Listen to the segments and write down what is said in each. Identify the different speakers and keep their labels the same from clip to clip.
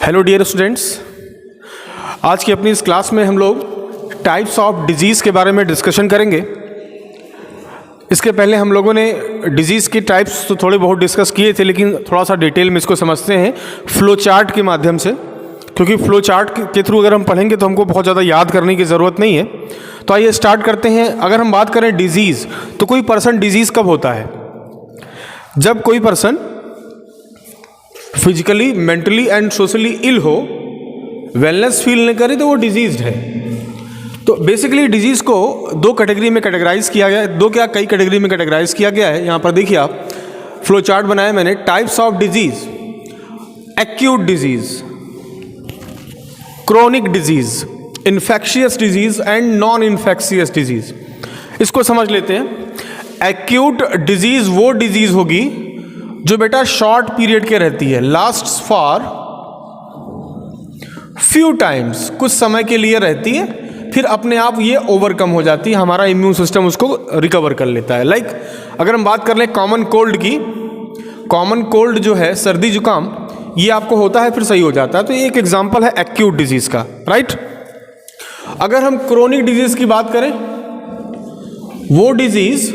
Speaker 1: Hello dear students, आज की अपनी इस क्लास में हम लोग टाइप्स ऑफ डिजीज़ के बारे में डिस्कशन करेंगे। इसके पहले हम लोगों ने डिजीज़ की टाइप्स तो थोड़े बहुत डिस्कस किए थे, लेकिन थोड़ा सा डिटेल में इसको समझते हैं फ्लो चार्ट के माध्यम से, क्योंकि फ्लो चार्ट के थ्रू अगर हम पढ़ेंगे तो हमको बहुत ज़्यादा याद करने की ज़रूरत नहीं है। तो आइए स्टार्ट करते हैं। अगर हम बात करें डिजीज़, तो कोई पर्सन डिजीज़ कब होता है? जब कोई person physically, mentally and socially ill हो, वेलनेस फील न करे, तो वो डिजीज्ड है। तो बेसिकली डिजीज को दो कैटेगरी में कैटेगराइज किया गया है, कई कैटेगरी में कैटेगराइज किया गया है। यहाँ पर देखिए आप, फ्लो चार्ट बनाया मैंने। Types of disease: acute disease, chronic disease, infectious disease and non infectious disease. इसको समझ लेते हैं। एक्यूट डिजीज वो डिजीज होगी जो बेटा शॉर्ट पीरियड के रहती है, लास्ट फॉर फ्यू टाइम्स, कुछ समय के लिए रहती है, फिर अपने आप ये ओवरकम हो जाती है, हमारा इम्यून सिस्टम उसको रिकवर कर लेता है। लाइक अगर हम बात कर लें कॉमन कोल्ड की, कॉमन कोल्ड जो है, सर्दी जुकाम, ये आपको होता है फिर सही हो जाता है। तो ये एक एग्जांपल है एक्यूट डिजीज का, राइट। अगर हम क्रोनिक डिजीज की बात करें, वो डिजीज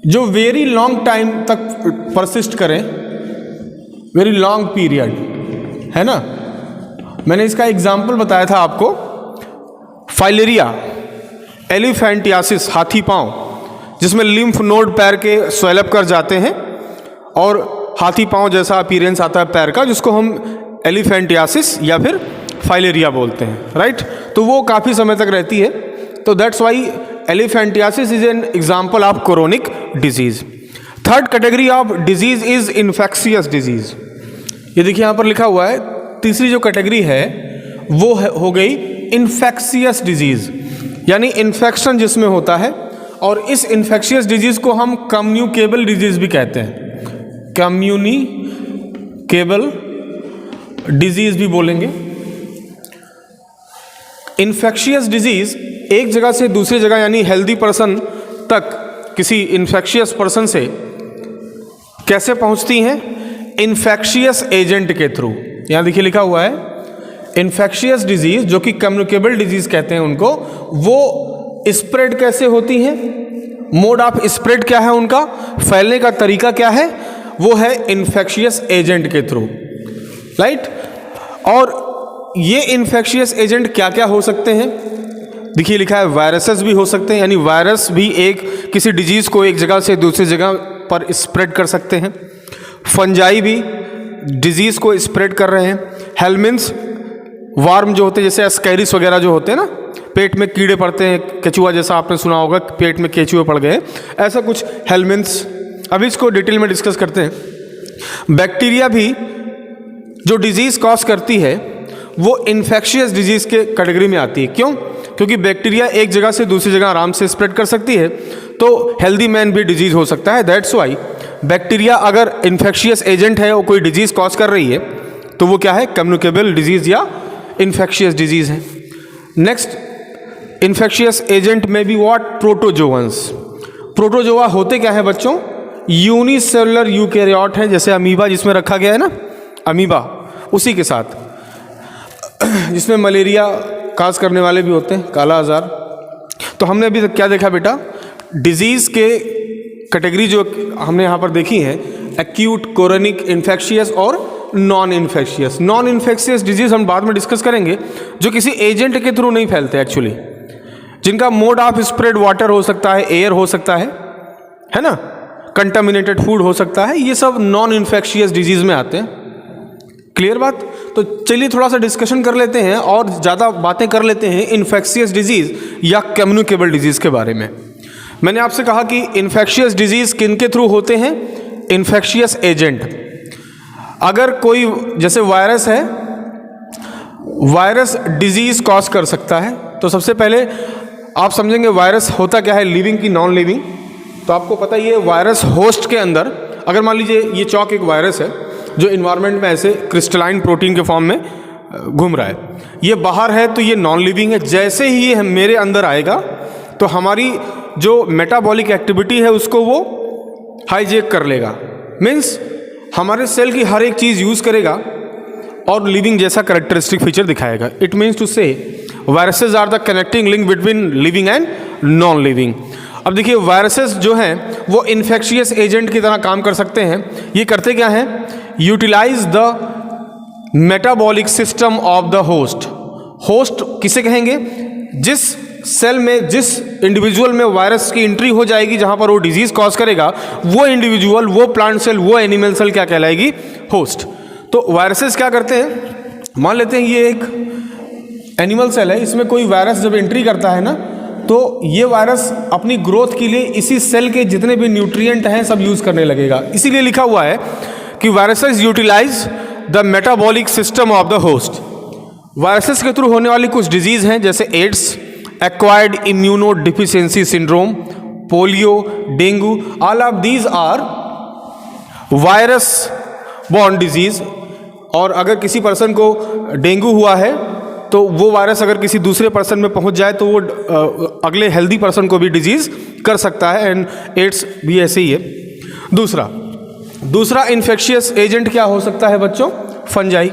Speaker 1: जो वेरी लॉन्ग टाइम तक परसिस्ट करें, वेरी लॉन्ग पीरियड, है ना। मैंने इसका एग्जाम्पल बताया था आपको, फाइलेरिया, एलिफेंटियासिस, हाथी पांव, जिसमें लिम्फ नोड पैर के स्वेलअप कर जाते हैं और हाथी पांव जैसा अपीयरेंस आता है पैर का, जिसको हम एलिफेंटियासिस या फिर फाइलेरिया बोलते हैं, राइट। तो वो काफ़ी समय तक रहती है। तो that's why elephantiasis is an example of chronic disease. Third category of disease is infectious disease. ये देखिए यहाँ पर लिखा हुआ है, तीसरी जो कैटेगरी है वो हो गई इन्फेक्शियस डिजीज, यानी इन्फेक्शन जिसमें होता है। और इस इन्फेक्शियस डिजीज को हम कम्युनिकेबल डिजीज भी कहते हैं, कम्युनिकेबल डिजीज भी बोलेंगे। इन्फेक्शियस डिजीज एक जगह से दूसरी जगह, यानी हेल्दी पर्सन तक किसी इन्फेक्शियस पर्सन से कैसे पहुंचती हैं? इन्फेक्शियस एजेंट के थ्रू। यहाँ देखिए लिखा हुआ है इन्फेक्शियस डिजीज, जो कि कम्युनिकेबल डिजीज कहते हैं उनको, वो स्प्रेड कैसे होती हैं? मोड ऑफ स्प्रेड क्या है उनका, फैलने का तरीका क्या है? वो है इन्फेक्शियस एजेंट के थ्रू, राइट। और ये इन्फेक्शियस एजेंट क्या क्या हो सकते हैं? देखिए लिखा है वायरसेस भी हो सकते हैं, यानी वायरस भी एक किसी डिजीज़ को एक जगह से दूसरी जगह पर स्प्रेड कर सकते हैं। फंजाई भी डिजीज़ को स्प्रेड कर रहे हैं। हेलमिन्स, वार्म जो होते हैं, जैसे एस्कैरिस वगैरह जो होते हैं ना, पेट में कीड़े पड़ते हैं, केचुआ जैसा आपने सुना होगा, पेट में केचुए पड़ गए, ऐसा कुछ हेलमिन्स। अभी इसको डिटेल में डिस्कस करते हैं। बैक्टीरिया भी जो डिजीज़ कॉज करती है वो इन्फेक्शियस डिजीज़ के कैटेगरी में आती है। क्यों? क्योंकि बैक्टीरिया एक जगह से दूसरी जगह आराम से स्प्रेड कर सकती है, तो हेल्दी मैन भी डिजीज़ हो सकता है। दैट्स वाई बैक्टीरिया अगर इन्फेक्शियस एजेंट है, वो कोई डिजीज़ कॉज कर रही है, तो वो क्या है? कम्युनिकेबल डिजीज़ या इन्फेक्शियस डिजीज़ है। नेक्स्ट, इन्फेक्शियस एजेंट में भी व्हाट? प्रोटोजोअन्स। प्रोटोजोआ होते क्या है बच्चों? यूनिसेलुलर यूकैरियोट है, जैसे अमीबा जिसमें रखा गया है ना, अमीबा, उसी के साथ, जिसमें मलेरिया काज करने वाले भी होते हैं, काला आजार। तो हमने अभी तक क्या देखा बेटा? डिजीज़ के कैटेगरी जो हमने यहाँ पर देखी है, एक्यूट, क्रोनिक, इन्फेक्शियस और non infectious. Non infectious disease हम बाद में डिस्कस करेंगे, जो किसी एजेंट के थ्रू नहीं फैलते एक्चुअली, जिनका मोड ऑफ स्प्रेड वाटर हो सकता है, एयर हो सकता है ना, कंटामिनेटेड फूड हो सकता है, ये सब नॉन इन्फेक्शियस डिजीज़ में आते हैं। क्लियर बात? तो चलिए थोड़ा सा डिस्कशन कर लेते हैं और ज़्यादा बातें कर लेते हैं इन्फेक्शियस डिजीज़ या कम्युनिकेबल डिजीज़ के बारे में। मैंने आपसे कहा कि इन्फेक्शियस डिजीज़ किन के थ्रू होते हैं? Infectious agent. अगर कोई, जैसे वायरस है, वायरस डिजीज़ कॉज कर सकता है। तो सबसे पहले आप समझेंगे वायरस होता क्या है, लिविंग की नॉन लिविंग। तो आपको पता ही है वायरस होस्ट के अंदर, अगर मान लीजिए ये चौक एक वायरस है जो इन्वायरमेंट में ऐसे क्रिस्टलाइन प्रोटीन के फॉर्म में घूम रहा है, ये बाहर है तो ये नॉन लिविंग है। जैसे ही ये मेरे अंदर आएगा तो हमारी जो मेटाबॉलिक एक्टिविटी है उसको वो हाईजेक कर लेगा, मीन्स हमारे सेल की हर एक चीज़ यूज़ करेगा और लिविंग जैसा करेक्टरिस्टिक फीचर दिखाएगा। It means to say viruses are the connecting link between living and non living. अब देखिए वायरसेस जो हैं वो इन्फेक्शियस एजेंट की तरह काम कर सकते हैं। ये करते क्या हैं? Utilise the metabolic system of the host. Host किसे कहेंगे? जिस सेल में, जिस इंडिविजुअल में वायरस की एंट्री हो जाएगी जहां पर वो डिजीज कॉज करेगा, वो इंडिविजुअल, वो प्लांट सेल, वो एनिमल सेल क्या कहलाएगी? होस्ट। तो वायरसेस क्या करते हैं? मान लेते हैं ये एक एनिमल सेल है, इसमें कोई वायरस जब एंट्री करता है ना, तो ये वायरस अपनी ग्रोथ के लिए इसी सेल के जितने भी न्यूट्रिएंट हैं सब यूज करने लगेगा। इसीलिए लिखा हुआ है कि viruses utilise the metabolic system of the host. Viruses के थ्रू होने वाली कुछ डिजीज हैं जैसे AIDS, acquired immunodeficiency syndrome, polio, dengue, all of these are virus borne disease. और अगर किसी पर्सन को डेंगू हुआ है तो वो वायरस अगर किसी दूसरे पर्सन में पहुंच जाए तो वो अगले हेल्दी पर्सन को भी डिजीज कर सकता है, एंड एड्स भी ऐसे ही है। दूसरा इन्फेक्शियस एजेंट क्या हो सकता है बच्चों? फंजाई।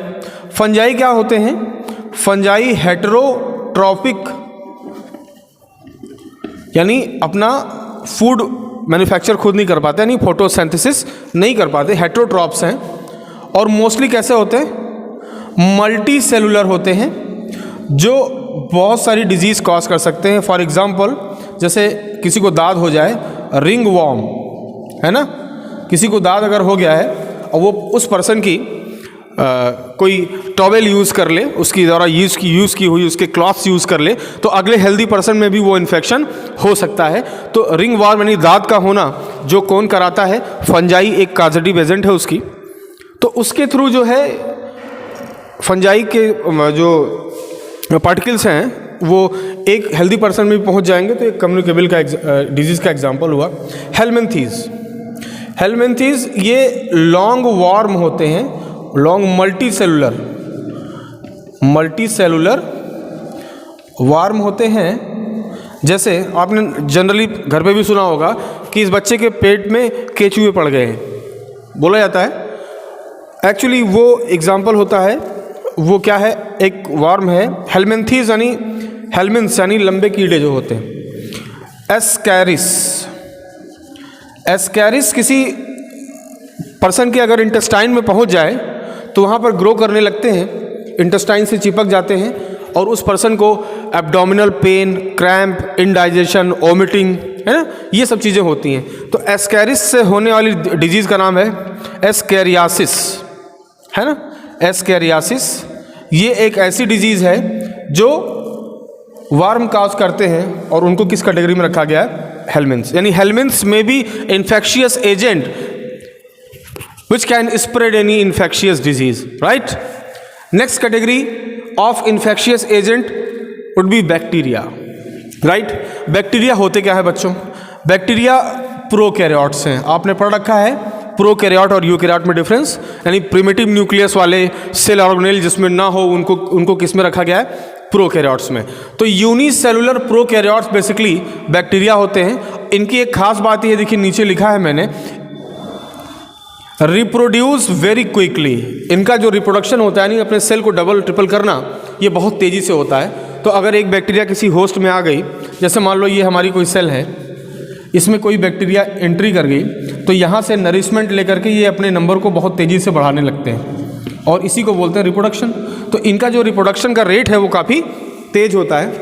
Speaker 1: फंजाई क्या होते हैं? फंजाई हेटेरोट्रॉपिक, यानी अपना फूड मैन्युफैक्चर खुद नहीं कर पाते, यानी फोटोसिंथेसिस नहीं कर पाते, हेटेरोट्रॉप्स हैं। और मोस्टली कैसे होते हैं? मल्टी सेलुलर होते हैं, जो बहुत सारी डिजीज़ कॉज कर सकते हैं। फॉर एग्जांपल जैसे किसी को दाद हो जाए, रिंग वॉर्म है ना, किसी को दाद अगर हो गया है और वो उस पर्सन की कोई टॉवेल यूज़ कर ले, उसकी द्वारा यूज़ की हुई उसके क्लॉथ्स यूज़ कर ले, तो अगले हेल्दी पर्सन में भी वो इन्फेक्शन हो सकता है। तो रिंग वॉर्म यानी दाद का होना जो कौन कराता है? फंजाई एक कॉजेटिव एजेंट है उसकी। तो उसके थ्रू जो है फंजाई के जो पार्टिकल्स हैं वो एक हेल्दी पर्सन में भी पहुंच जाएंगे, तो एक कम्युनिकेबल का डिजीज़ का एग्जांपल हुआ हेलमिंथीज़। हेलमिंथीज़ ये लॉन्ग वॉर्म होते हैं, लॉन्ग मल्टी सेलुलर वार्म होते हैं। जैसे आपने जनरली घर पे भी सुना होगा कि इस बच्चे के पेट में केचुए पड़ गए हैं, बोला जाता है। एक्चुअली वो एग्जाम्पल होता है, वो क्या है? एक वार्म है हेलमिंथीज़, यानी हेलमिंथ्स यानी लंबे कीड़े जो होते हैं। एस्कैरिस किसी पर्सन के अगर इंटेस्टाइन में पहुंच जाए तो वहाँ पर ग्रो करने लगते हैं, इंटेस्टाइन से चिपक जाते हैं और उस पर्सन को abdominal pain, cramp, indigestion, vomiting, है ना, ये सब चीज़ें होती हैं। तो एस्कैरिस से होने वाली डिजीज़ का नाम है एस्कैरियासिस, है ना, एस्कैरियासिस। ये एक ऐसी डिजीज़ है जो वार्म काज करते हैं और उनको किस कैटेगरी में रखा गया है? हेलमिंथ्स। यानी हेलमिंथ्स में भी infectious agent which can spread any infectious disease, right? Next category of infectious agent would be bacteria, right? Bacteria होते क्या है बच्चों? बैक्टीरिया प्रोकैरियोट्स हैं। आपने पढ़ रखा है प्रोकैरियोट और यूकैरियोट में डिफरेंस, यानी प्रिमिटिव न्यूक्लियस वाले सेल ऑर्गेनेल जिसमें ना हो उनको किस में रखा गया है? प्रोकैरियोट्स में। तो यूनिसेलुलर प्रोकैरियोट्स बेसिकली बैक्टीरिया होते हैं। इनकी एक खास बात ये देखिए, नीचे लिखा है मैंने, रिप्रोड्यूस वेरी क्विकली। इनका जो रिप्रोडक्शन होता है, यानी अपने सेल को डबल ट्रिपल करना, ये बहुत तेज़ी से होता है। तो अगर एक बैक्टीरिया किसी होस्ट में आ गई, जैसे मान लो ये हमारी कोई सेल है, इसमें कोई बैक्टीरिया एंट्री कर गई, तो यहाँ से नरिशमेंट लेकर के ये अपने नंबर को बहुत तेज़ी से बढ़ाने लगते हैं और इसी को बोलते हैं रिप्रोडक्शन। तो इनका जो रिप्रोडक्शन का रेट है वो काफ़ी तेज़ होता है।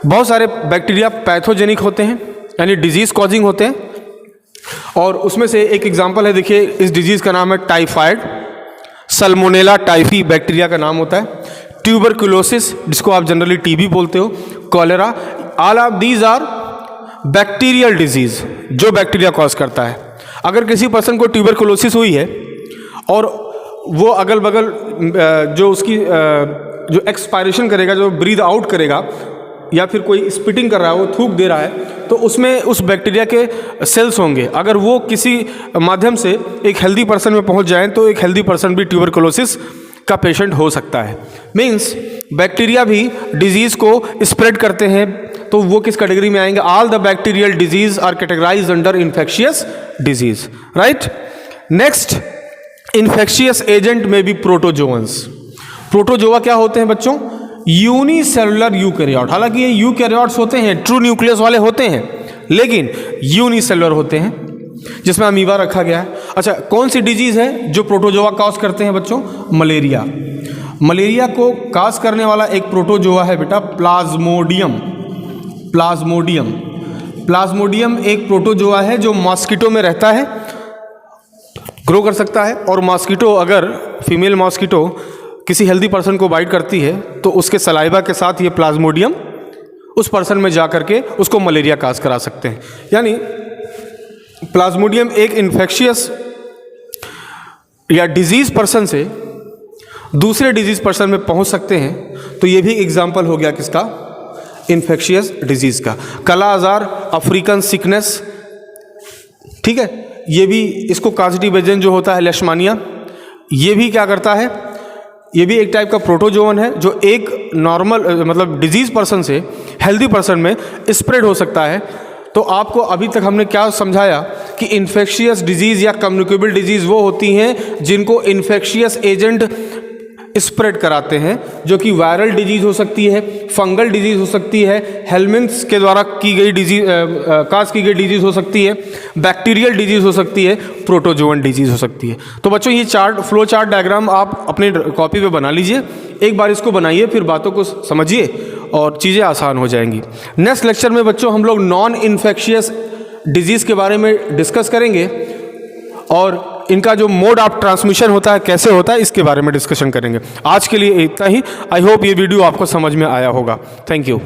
Speaker 1: बहुत सारे बैक्टीरिया पैथोजेनिक होते हैं, यानी डिजीज़ कॉजिंग होते हैं, और उसमें से एक एग्जांपल है, देखिए इस डिजीज़ का नाम है टाइफाइड, सल्मोनेला टाइफी बैक्टीरिया का नाम होता है, ट्यूबरकुलोसिस जिसको आप जनरली टीबी बोलते हो, cholera, all of these are bacterial disease जो बैक्टीरिया कॉज करता है। अगर किसी पर्सन को ट्यूबरकुलोसिस हुई है और वो अगल बगल जो उसकी जो एक्सपायरेशन करेगा, जो ब्रीद आउट करेगा, या फिर कोई स्पिटिंग कर रहा है, वो थूक दे रहा है, तो उसमें उस बैक्टीरिया के सेल्स होंगे। अगर वो किसी माध्यम से एक हेल्दी पर्सन में पहुंच जाएं तो एक हेल्दी पर्सन भी ट्यूबरकुलोसिस का पेशेंट हो सकता है। मीन्स बैक्टीरिया भी डिजीज़ को स्प्रेड करते हैं, तो वो किस कैटेगरी में आएंगे? All the bacterial disease are categorised under infectious disease, right? Next, infectious agent में भी प्रोटोजोअन्स। प्रोटोजोआ क्या होते हैं बच्चों? Unicellular eukaryote. हालांकि ये यूकैरियोट्स होते हैं, ट्रू न्यूक्लियस वाले होते हैं, लेकिन यूनिसेलुलर होते हैं, जिसमें अमीबा रखा गया है। अच्छा, कौन सी डिजीज है जो प्रोटोजोआ कॉज करते हैं बच्चों? मलेरिया। मलेरिया को कॉज करने वाला एक प्रोटोजोआ है बेटा प्लाज्मोडियम। प्लाज्मोडियम प्लाज्मोडियम एक प्रोटोजोआ है जो मॉस्किटो में रहता है, ग्रो कर सकता है, और मॉस्किटो, अगर फीमेल मॉस्किटो किसी हेल्दी पर्सन को बाइट करती है तो उसके सलाइवा के साथ ये प्लाज्मोडियम उस पर्सन में जा करके उसको मलेरिया काज करा सकते हैं। यानी प्लाज्मोडियम एक इन्फेक्शियस या डिजीज पर्सन से दूसरे डिजीज पर्सन में पहुंच सकते हैं। तो ये भी एग्जाम्पल हो गया किसका? इन्फेक्शियस डिजीज का। काला आजार, अफ्रीकन सिकनेस, ठीक है, ये भी, इसको काजिटिव एजेंट जो होता है लेशमानिया, ये भी क्या करता है? ये भी एक टाइप का प्रोटोजोवन है जो एक नॉर्मल मतलब डिजीज पर्सन से हेल्दी पर्सन में स्प्रेड हो सकता है। तो आपको अभी तक हमने क्या समझाया कि इन्फेक्शियस डिजीज़ या कम्युनिकेबल डिजीज़ वो होती हैं जिनको इन्फेक्शियस एजेंट स्प्रेड कराते हैं, जो कि वायरल डिजीज़ हो सकती है, फंगल डिजीज़ हो सकती है, हेलमिंथ्स के द्वारा की गई डिजीज काज की गई डिजीज़ हो सकती है, बैक्टीरियल डिजीज़ हो सकती है, प्रोटोजोवन डिजीज़ हो सकती है। तो बच्चों ये चार्ट, फ्लो चार्ट डायग्राम आप अपनी कॉपी पे बना लीजिए, एक बार इसको बनाइए, फिर बातों को समझिए और चीज़ें आसान हो जाएंगी। नेक्स्ट लेक्चर में बच्चों हम लोग नॉन इन्फेक्शियस डिजीज़ के बारे में डिस्कस करेंगे और इनका जो मोड ऑफ ट्रांसमिशन होता है, कैसे होता है, इसके बारे में डिस्कशन करेंगे। आज के लिए इतना ही। आई होप ये वीडियो आपको समझ में आया होगा। Thank you.